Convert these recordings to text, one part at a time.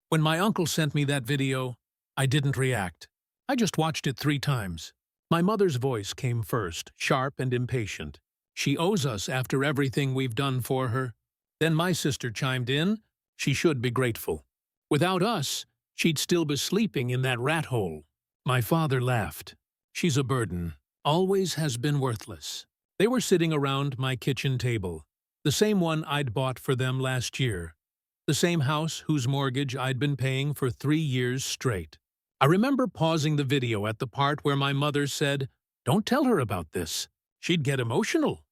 When my uncle sent me that video, I didn't react. I just watched it 3 times. My mother's voice came first, sharp and impatient. She owes us after everything we've done for her. Then my sister chimed in. She should be grateful. Without us, she'd still be sleeping in that rat hole. My father laughed. She's a burden. Always has been worthless. They were sitting around my kitchen table, the same one I'd bought for them last year, the same house whose mortgage I'd been paying for 3 years straight. I remember pausing the video at the part where my mother said, "Don't tell her about this. She'd get emotional."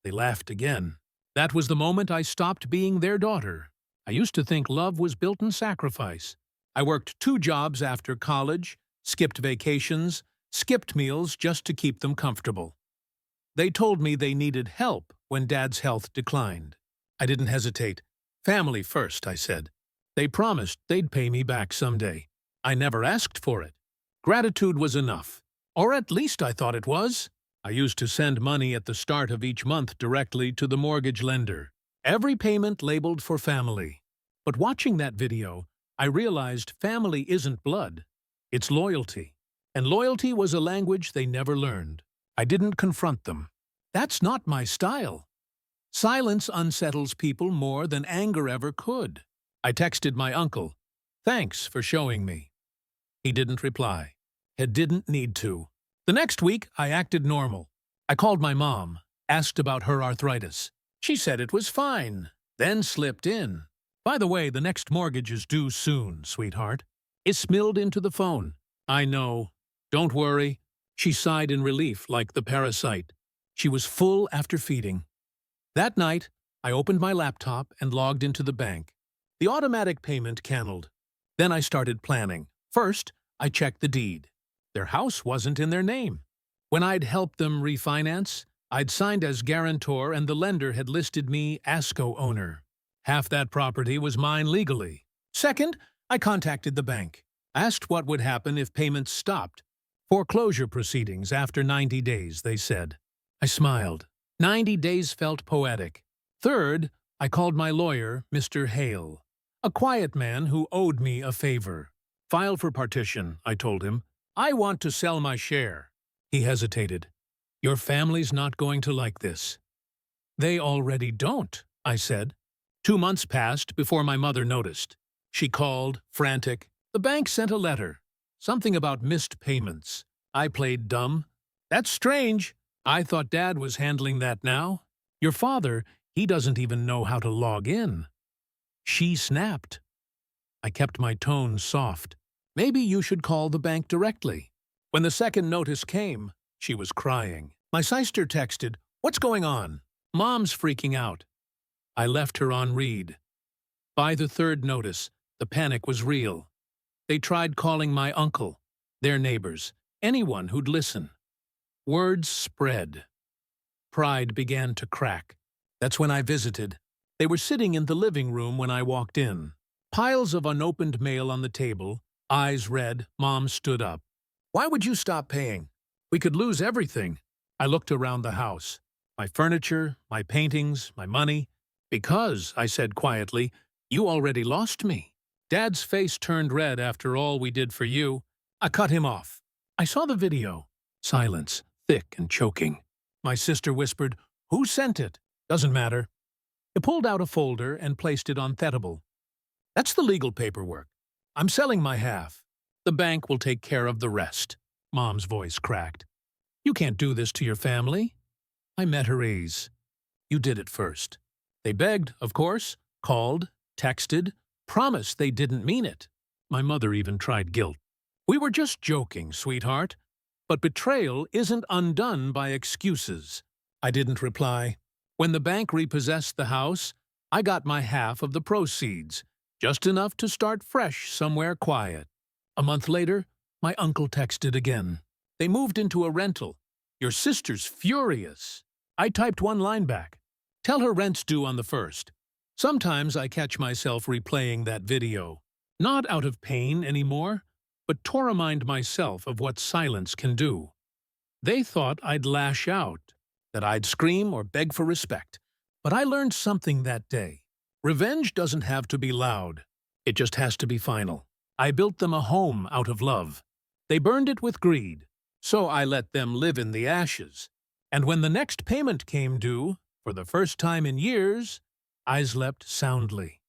They laughed again. That was the moment I stopped being their daughter. I used to think love was built in sacrifice. I worked 2 jobs after college, skipped vacations, skipped meals just to keep them comfortable. They told me they needed help when Dad's health declined. I didn't hesitate. "Family first," I said. They promised they'd pay me back someday. I never asked for it. Gratitude was enough. Or at least I thought it was. I used to send money at the start of each month directly to the mortgage lender. Every payment labeled for family. But watching that video, I realized family isn't blood. It's loyalty. And loyalty was a language they never learned. I didn't confront them. That's not my style. Silence unsettles people more than anger ever could. I texted my uncle, "Thanks for showing me." He didn't reply. He didn't need to. The next week, I acted normal. I called my mom, asked about her arthritis. She said it was fine, then slipped in. "By the way, the next mortgage is due soon, sweetheart." It spilled into the phone. "I know. Don't worry." She sighed in relief like the parasite. She was full after feeding. That night, I opened my laptop and logged into the bank. The automatic payment canceled. Then I started planning. First, I checked the deed. Their house wasn't in their name. When I'd helped them refinance, I'd signed as guarantor and the lender had listed me as co-owner. Half that property was mine legally. Second, I contacted the bank. Asked what would happen if payments stopped. Foreclosure proceedings after 90 days, they said. I smiled. 90 days felt poetic. Third, I called my lawyer, Mr. Hale, a quiet man who owed me a favor. "File for partition," I told him. "I want to sell my share." He hesitated. "Your family's not going to like this." "They already don't," I said. 2 months passed before my mother noticed. She called, frantic. The bank sent a letter. Something about missed payments. I played dumb. "That's strange. I thought Dad was handling that now. Your father, he doesn't even know how to log in." She snapped. I kept my tone soft. "Maybe you should call the bank directly." When the second notice came, she was crying. My sister texted, "What's going on?" "Mom's freaking out." I left her on read. By the third notice, the panic was real. They tried calling my uncle, their neighbors, anyone who'd listen. Words spread. Pride began to crack. That's when I visited. They were sitting in the living room when I walked in. Piles of unopened mail on the table, eyes red. Mom stood up. "Why would you stop paying? We could lose everything." I looked around the house. My furniture, my paintings, my money. "Because," I said quietly, "you already lost me." Dad's face turned red after all we did for you. I cut him off. I saw the video. Silence, thick and choking. My sister whispered, "Who sent it?" "Doesn't matter." I pulled out a folder and placed it on Thetible. "That's the legal paperwork. I'm selling my half. The bank will take care of the rest." Mom's voice cracked. "You can't do this to your family." I met her ease. "You did it first." They begged, of course, called, texted, promised they didn't mean it. My mother even tried guilt. "We were just joking, sweetheart." But betrayal isn't undone by excuses. I didn't reply. When the bank repossessed the house, I got my half of the proceeds, just enough to start fresh somewhere quiet. A month later, my uncle texted again. "They moved into a rental. Your sister's furious." I typed one line back. "Tell her rent's due on the 1st. Sometimes I catch myself replaying that video. Not out of pain anymore, but to remind myself of what silence can do. They thought I'd lash out, that I'd scream or beg for respect. But I learned something that day. Revenge doesn't have to be loud. It just has to be final. I built them a home out of love. They burned it with greed, so I let them live in the ashes. And when the next payment came due, for the first time in years, I slept soundly.